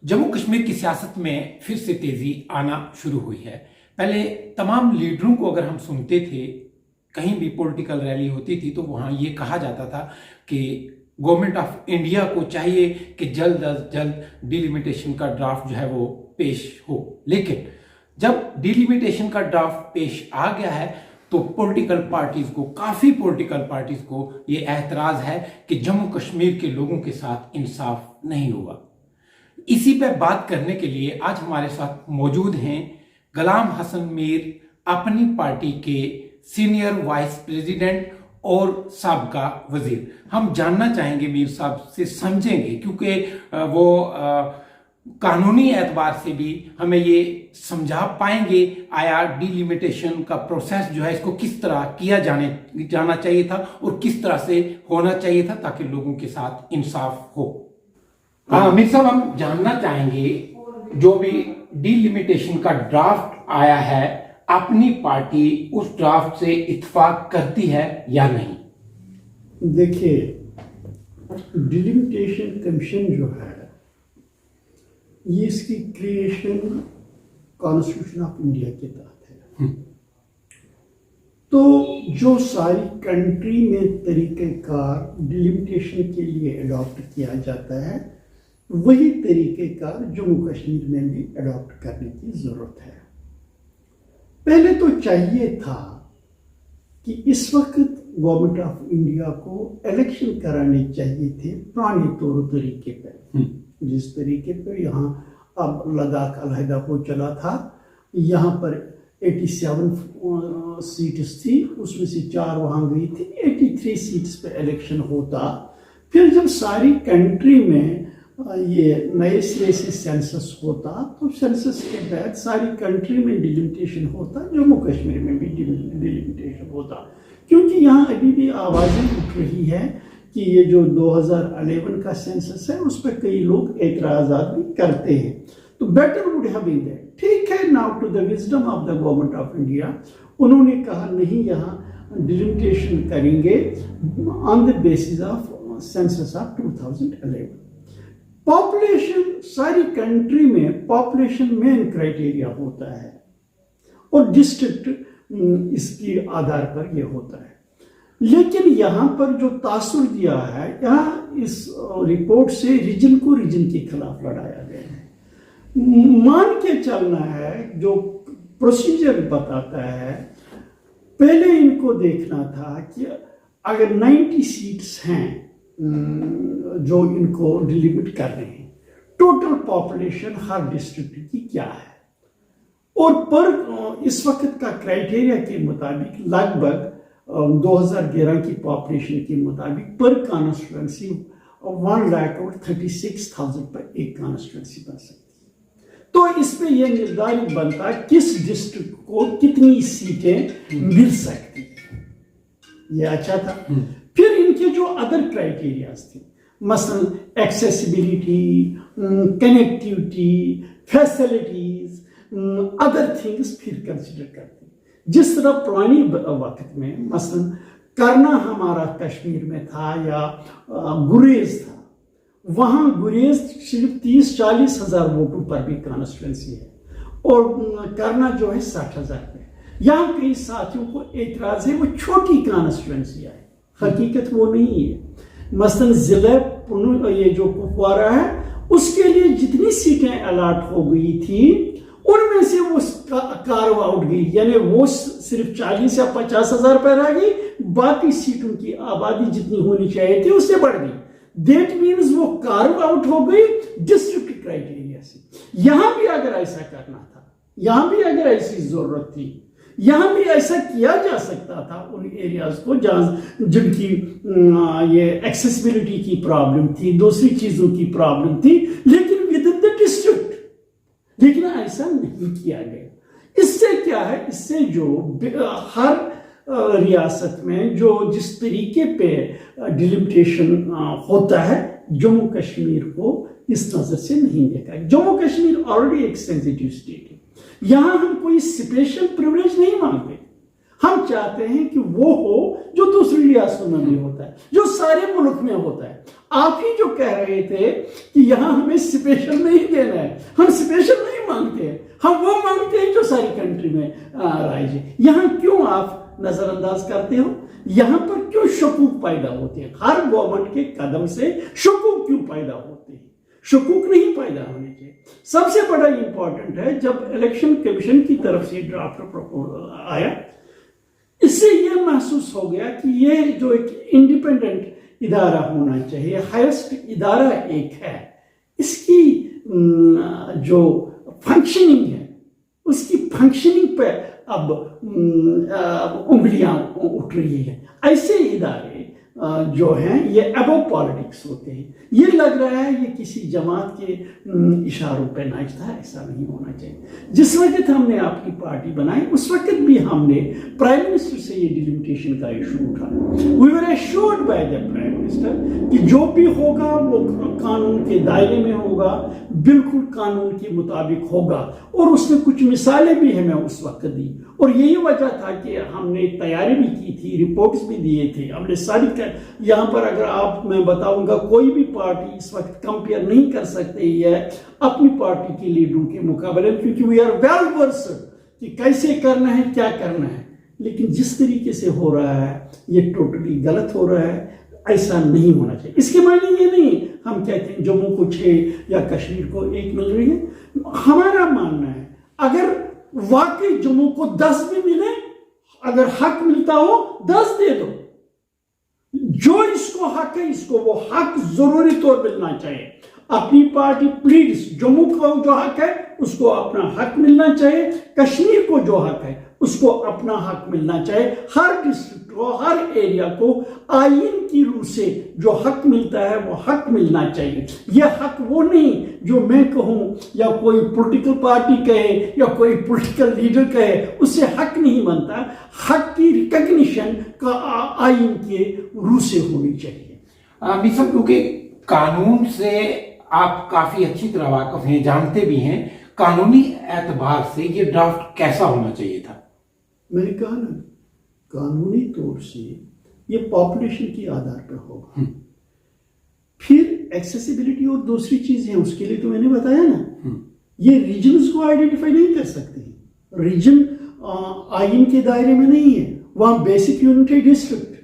जम्मू कश्मीर की सियासत में फिर से तेजी आना शुरू हुई है। पहले तमाम लीडरों को अगर हम सुनते थे, कहीं भी पॉलिटिकल रैली होती थी तो वहां ये कहा जाता था कि गवर्नमेंट ऑफ इंडिया को चाहिए कि जल्द अज जल्द डिलिमिटेशन का ड्राफ्ट जो है वो पेश हो। लेकिन जब डिलिमिटेशन का ड्राफ्ट पेश आ गया है तो काफी पॉलिटिकल पार्टीज को ये एतराज है कि जम्मू कश्मीर के लोगों के साथ इंसाफ नहीं हुआ। इसी पे बात करने के लिए आज हमारे साथ मौजूद हैं गुलाम हसन मीर, अपनी पार्टी के सीनियर वाइस प्रेसिडेंट और साबका वजीर। हम जानना चाहेंगे मीर साहब से, समझेंगे क्योंकि वो कानूनी एतबार से भी हमें ये समझा पाएंगे आया डिलिमिटेशन का प्रोसेस जो है इसको किस तरह किया जाना चाहिए था और किस तरह से होना चाहिए था ताकि लोगों के साथ इंसाफ हो। मीर साहब, हम जानना चाहेंगे जो भी डिलिमिटेशन का ड्राफ्ट आया है, अपनी पार्टी उस ड्राफ्ट से इत्तेफाक करती है या नहीं? देखिए, डिलिमिटेशन कमीशन जो है ये इसकी क्रिएशन कॉन्स्टिट्यूशन ऑफ इंडिया के तहत है। तो जो सारी कंट्री में तरीक़ेकार डिलिमिटेशन के लिए अडॉप्ट किया जाता है वही तरीक़ेकार जम्मू कश्मीर में भी अडॉप्ट करने की ज़रूरत है। पहले तो चाहिए था कि इस वक्त गवर्नमेंट ऑफ इंडिया को इलेक्शन कराने चाहिए थे पुराने तौर तरीके पर, जिस तरीके पर यहाँ अब लद्दाख अलहदा हो चला था। यहाँ पर 87 सीट्स थी, उसमें से 4 वहाँ गई थी, 83 सीट्स पे इलेक्शन होता। फिर जब सारी कंट्री में ये नए सिरे से सेंसस होता तो सेंसस के बाद सारी कंट्री में डिलिमिटेशन होता, जम्मू कश्मीर में भी डिलिमिटेशन होता। क्योंकि यहाँ अभी भी आवाज़ें उठ रही है कि ये जो 2011 का सेंसस है उस पर कई लोग एतराज़ात भी करते हैं। तो better would have been that. ठीक है, now to the wisdom of the government of India, उन्होंने कहा नहीं, यहाँ डिलिमिटेशन करेंगे on the basis of census of 2011। Population सारी कंट्री में पॉपुलेशन मेन क्राइटेरिया होता है और डिस्ट्रिक्ट इसके आधार पर यह होता है। लेकिन यहाँ पर जो तासुर दिया है, यहाँ इस रिपोर्ट से रीजन को रीजन के खिलाफ लड़ाया गया है। मान के चलना है, जो प्रोसीजर बताता है, पहले इनको देखना था कि अगर 90 सीट्स हैं जो इनको डिलिमिट कर रहे हैं, टोटल पॉपुलेशन हर डिस्ट्रिक्ट की क्या है, और पर इस वक्त का क्राइटेरिया के मुताबिक लगभग 2011 की पॉपुलेशन के मुताबिक पर कॉन्स्टिट्यूंसी 1,36,000 पर एक कॉन्स्टिट्यूंसी बन सकती है। तो इस पे यह निर्धारित बनता किस डिस्ट्रिक्ट को कितनी सीटें मिल सकती है। यह अच्छा था। फिर इनके जो अदर क्राइटेरियाज थे, मसलन accessibility, connectivity, facilities, other things फिर कंसिडर करते। जिस तरह पुरानी वक्त में मसलन करना हमारा कश्मीर में था या गुरेज था, वहाँ गुरेज सिर्फ 30-40 हज़ार वोटों पर भी कॉन्स्टिट्यूंसी है और करना जो है 60,000 पे। यहाँ कई साथियों को एतराज है वो छोटी कॉन्स्टिट्यूंसी है, हकीकत वो नहीं है। मसलन जिले ये जो कुपवारा है उसके लिए जितनी सीटें अलाट हो गई थी उनमें से वो कार्व आउट गई, यानी वो सिर्फ 40 या 50 हज़ार पर आ गई, बाकी सीटों की आबादी जितनी होनी चाहिए थी उससे बढ़ गई। दैट मीन्स वो कार्व आउट हो गई डिस्ट्रिक्ट क्राइटेरिया से। यहां भी अगर ऐसा करना था, यहां भी अगर ऐसी जरूरत थी, यहां भी ऐसा किया जा सकता था उन एरियाज को जहां जिनकी ये एक्सेसिबिलिटी की प्रॉब्लम थी, दूसरी चीजों की प्रॉब्लम थी, लेकिन विद इन द डिस्ट्रिक्ट। लेकिन ऐसा नहीं किया गया। इससे क्या है, इससे जो हर रियासत में जो जिस तरीके पे डिलिमिटेशन होता है, जम्मू कश्मीर को इस नजर से नहीं देखा। जम्मू कश्मीर ऑलरेडी एक सेंसिटिव स्टेट है, यहां हम कोई स्पेशल प्रिविलेज नहीं मांगते। हम चाहते हैं कि वो हो जो दूसरी रियासतों में भी होता है, जो सारे मुल्क में होता है। आप ही जो कह रहे थे कि यहां हमें स्पेशल नहीं देना है, हम स्पेशल नहीं मांगते हैं, हम वो मांगते हैं जो सारी कंट्री में राइज है। यहां क्यों आप नजरअंदाज करते हो? यहां पर क्यों शकूक पैदा होते हैं? हर गवर्नमेंट के कदम से शकूक क्यों पैदा होते हैं? शकूक नहीं पैदा होने चाहिए। सबसे बड़ा इंपॉर्टेंट है, जब इलेक्शन कमीशन की तरफ से ड्राफ्ट प्रपोजल आया, इससे यह महसूस हो गया कि यह जो एक इंडिपेंडेंट इदारा होना चाहिए, हाईएस्ट इदारा एक है, इसकी जो फंक्शनिंग है, उसकी फंक्शनिंग पे अब उंगलियां उठ रही है। ऐसे इदारे जो हैं ये अबव पॉलिटिक्स होते हैं। ये लग रहा है ये किसी जमात के इशारों पे नाचता है, ऐसा नहीं होना चाहिए। जिस वक्त हमने आपकी पार्टी बनाई उस वक्त भी हमने प्राइम मिनिस्टर से ये डिलिमिटेशन का इशू उठाया। We were assured by the prime minister कि जो भी होगा वो कानून के दायरे में होगा, बिल्कुल कानून के मुताबिक होगा, और उसने कुछ मिसालें भी हमें उस वक्त दी। और यही वजह था कि हमने तैयारी भी की थी, रिपोर्ट्स भी दिए थे, हमने सारी यहाँ पर अगर आप मैं बताऊंगा कोई भी पार्टी इस वक्त कंपेयर नहीं कर सकते है अपनी पार्टी के लीडरों के मुकाबले, क्योंकि वी आर वेल वर्स्ड कि कैसे करना है, क्या करना है। लेकिन जिस तरीके से हो रहा है ये टोटली गलत हो रहा है, ऐसा नहीं होना चाहिए। इसके मायने ये नहीं हम कहते हैं जम्मू को 6 या कश्मीर को 1 मिल रही है। हमारा मानना है अगर वाकई जम्मू को 10 भी मिले, अगर हक मिलता हो 10 दे दो। जो इसको हक है इसको वो हक जरूरी तौर मिलना चाहिए। अपनी पार्टी प्लीज जम्मू को जो हक है उसको अपना हक मिलना चाहिए, कश्मीर को जो हक है उसको अपना हक मिलना चाहिए। हर डिस्ट्रिक्ट को, हर एरिया को आईन की रूह से जो हक मिलता है वो हक मिलना चाहिए। यह हक वो नहीं जो मैं कहूं या कोई पॉलिटिकल पार्टी कहे या कोई पॉलिटिकल लीडर कहे, उससे हक नहीं बनता। हक की रिकॉग्निशन का आईन के रूह से होनी चाहिए। मिसर, क्योंकि कानून से आप काफी अच्छी तरह वाकिफ हैं, जानते भी हैं, कानूनी एतबार से ये ड्राफ्ट कैसा होना चाहिए था? मैंने कहा ना, कानूनी तौर से ये पॉपुलेशन के आधार पर होगा। फिर एक्सेसिबिलिटी और दूसरी चीज है, उसके लिए तो मैंने बताया ना, ये रीजन्स को आइडेंटिफाई नहीं कर सकते। रीजन आईन के दायरे में नहीं है, वहां बेसिक यूनिटी डिस्ट्रिक्ट,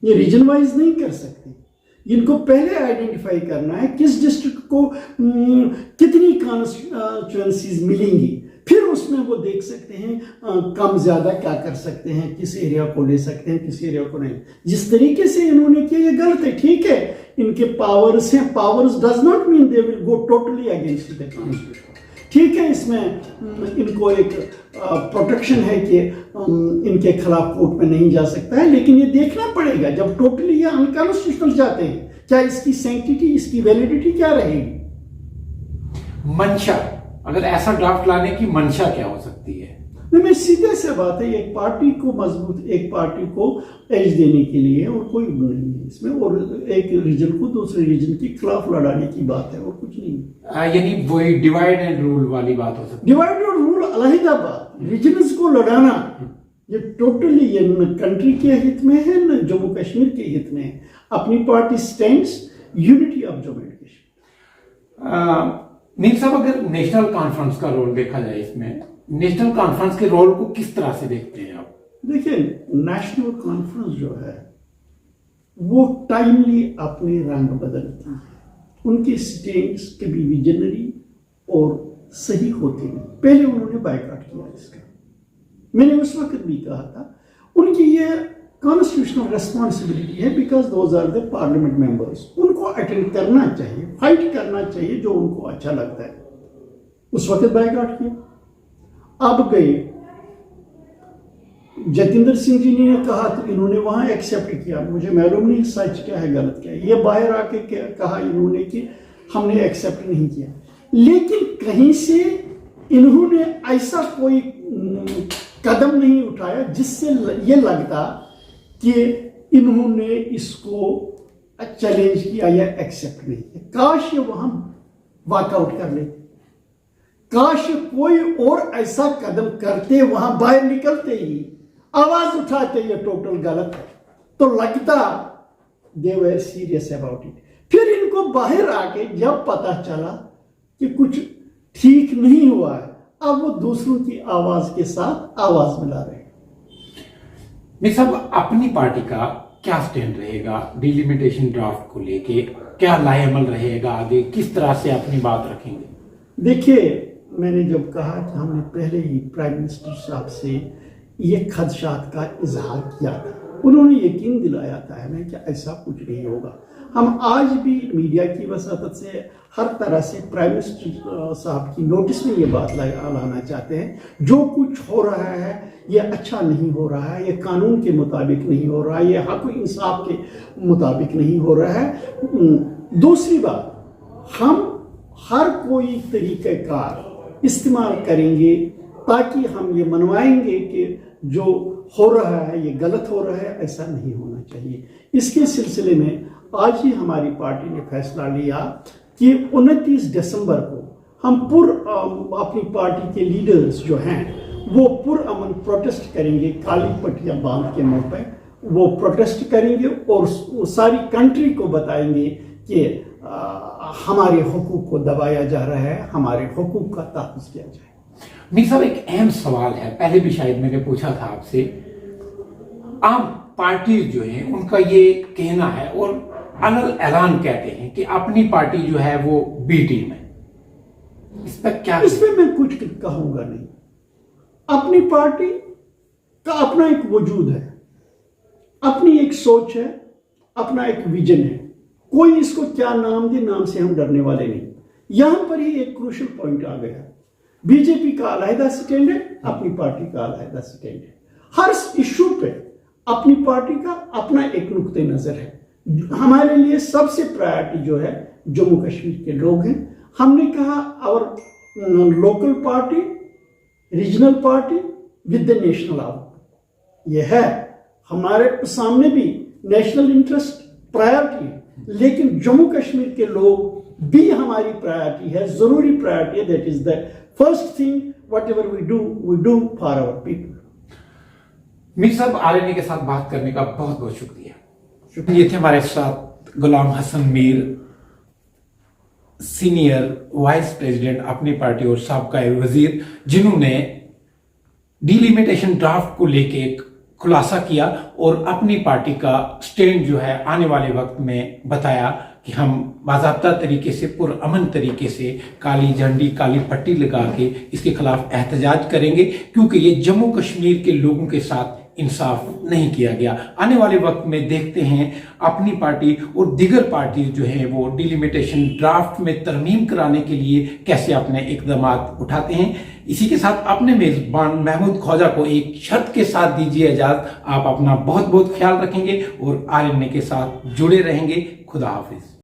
ये रीजन वाइज नहीं कर सकते। इनको पहले आइडेंटिफाई करना है किस डिस्ट्रिक्ट को कितनी कॉन्स्टिट्यूएंसीज मिलेंगी, फिर उसमें वो देख सकते हैं कम ज्यादा क्या कर सकते हैं, किस एरिया को ले सकते हैं, किस एरिया को नहीं। जिस तरीके से इन्होंने किया ये गलत है। ठीक है, इनके पावर्स हैं, powers does not mean they will go totally against the constitution. ठीक है, इसमें इनको एक प्रोटेक्शन है कि इनके खिलाफ कोर्ट में नहीं जा सकता है, लेकिन ये देखना पड़ेगा जब टोटली ये अनकॉन्स्टिट्यूशनल जाते हैं, क्या इसकी सैंक्टिटी, इसकी वैलिडिटी क्या रहेगी। मंशा, अगर ऐसा ड्राफ्ट लाने की मंशा क्या हो सकती है? नहीं, सीधे से बात है, एक पार्टी को मजबूत, एक पार्टी को एज देने के लिए, और कोई नहीं है इसमें, और एक रीजन को दूसरे रीजन के खिलाफ लड़ाने की बात है और कुछ नहीं। यानी वही डिवाइड एंड रूल वाली बात हो सकती है। डिवाइड और रूल अलहदा बात, रीजन्स को लड़ाना ये टोटली ये न कंट्री के हित में है न जम्मू कश्मीर के हित में है। अपनी party stands unity of Jammu and Kashmir. Mir साहब, अगर नेशनल कॉन्फ्रेंस का रोल देखा जाए, इसमें नेशनल कॉन्फ्रेंस के रोल को किस तरह से देखते हैं आप? देखिए, नेशनल कॉन्फ्रेंस जो है वो टाइमली अपने रंग बदलती है, उनके स्टेट्स कभी विजनरी और सही होते नहीं। पहले उन्होंने बायकॉट किया इसका, मैंने उस वक्त भी कहा था उनकी ये कॉन्स्टिट्यूशनल रेस्पॉन्सिबिलिटी है, because those are the parliament members. उनको अटेंड करना चाहिए, फाइट करना चाहिए जो उनको अच्छा लगता है। उस वक्त बायकॉट किया। अब गए जतिंदर सिंह जी ने कहा तो इन्होंने वहां एक्सेप्ट किया, मुझे मालूम नहीं सच क्या है गलत क्या है। ये बाहर आके कहा इन्होंने कि हमने एक्सेप्ट नहीं किया, लेकिन कहीं से इन्होंने ऐसा कोई कदम नहीं उठाया जिससे ये लगता कि इन्होंने इसको चैलेंज किया या एक्सेप्ट नहीं किया। काश ये वहां वॉकआउट कर लेते, काश कोई और ऐसा कदम करते, वहां बाहर निकलते ही आवाज उठाते ये टोटल गलत है, तो लगता दे वर सीरियस अबाउट इट। फिर इनको बाहर आके जब पता चला कि कुछ ठीक नहीं हुआ है, अब वो दूसरों की आवाज के साथ आवाज मिला रहे हैं। मीर साहब, अपनी पार्टी का क्या स्टैंड रहेगा डिलिमिटेशन ड्राफ्ट को लेके? क्या लाएअमल रहेगा आगे? किस तरह से अपनी बात रखेंगे? देखिए, मैंने जब कहा कि हमने पहले ही प्राइम मिनिस्टर साहब से ये खदशात का इजहार किया था, उन्होंने यकीन दिलाया था हमें कि ऐसा कुछ नहीं होगा। हम आज भी मीडिया की वसातत से हर तरह से प्राइम मिनिस्टर साहब की नोटिस में ये बात लाना चाहते हैं, जो कुछ हो रहा है ये अच्छा नहीं हो रहा है, ये कानून के मुताबिक नहीं हो रहा है, ये हक इंसाफ के मुताबिक नहीं हो रहा है। दूसरी बात, हम हर कोई तरीक़ेकार इस्तेमाल करेंगे ताकि हम ये मनवाएंगे कि जो हो रहा है ये गलत हो रहा है, ऐसा नहीं होना चाहिए। इसके सिलसिले में आज ही हमारी पार्टी ने फैसला लिया कि 29 दिसंबर को हम अपनी पार्टी के लीडर्स जो हैं वो पुरअमन प्रोटेस्ट करेंगे, काली पट्टियां बांध के मुंह पे वो प्रोटेस्ट करेंगे और सारी कंट्री को बताएंगे कि हमारे हुकूक को दबाया जा रहा है, हमारे हुकूक का तहफ़्फ़ुज़ किया जाए। मीर साहब, एक अहम सवाल है, पहले भी शायद मैंने पूछा था आपसे। आम पार्टी जो है उनका ये कहना है और अलग ऐलान कहते हैं कि अपनी पार्टी जो है वो बी टीम है। इस पर क्या? इस पर मैं कुछ कहूंगा नहीं। अपनी पार्टी का अपना एक वजूद है, अपनी एक सोच है, अपना एक विजन है। कोई इसको क्या नाम दे, नाम से हम डरने वाले नहीं। यहां पर ही एक क्रूशल पॉइंट आ गया। बीजेपी का अलहदा स्टैंड है, अपनी पार्टी का अलहदा स्टैंड है। हर इशू पे अपनी पार्टी का अपना एक नुक्ते नजर है। हमारे लिए सबसे प्रायोरिटी जो है जम्मू कश्मीर के लोग हैं। हमने कहा और local party, regional party with the national output, ये है हमारे सामने भी नेशनल इंटरेस्ट प्रायोरिटी है, लेकिन जम्मू कश्मीर के लोग भी हमारी प्रायोरिटी है, जरूरी प्रायोरिटी है। That is the first thing, whatever we do for our people. Mir Sahab, RNA के साथ बात करने का बहुत बहुत शुक्रिया। ये थे हमारे साथ Ghulam Hassan Mir, senior vice president Apni party और साबका वजीर, जिन्होंने डिलिमिटेशन ड्राफ्ट को लेके खुलासा किया और अपनी पार्टी का स्टैंड जो है आने वाले वक्त में बताया कि हम बाज़ाब्ता तरीके से पुरअमन तरीके से काली झंडी, काली पट्टी लगा के इसके खिलाफ एहतजाज करेंगे, क्योंकि ये जम्मू कश्मीर के लोगों के साथ इंसाफ नहीं किया गया। आने वाले वक्त में देखते हैं अपनी पार्टी और दीगर पार्टी जो है वो डिलिमिटेशन ड्राफ्ट में तरमीम कराने के लिए कैसे अपने इकदाम उठाते हैं। इसी के साथ अपने मेजबान महमूद ख्वाजा को एक शर्त के साथ दीजिए इजाजत। आप अपना बहुत बहुत ख्याल रखेंगे और आरएनए के साथ जुड़े रहेंगे। खुदा हाफिज।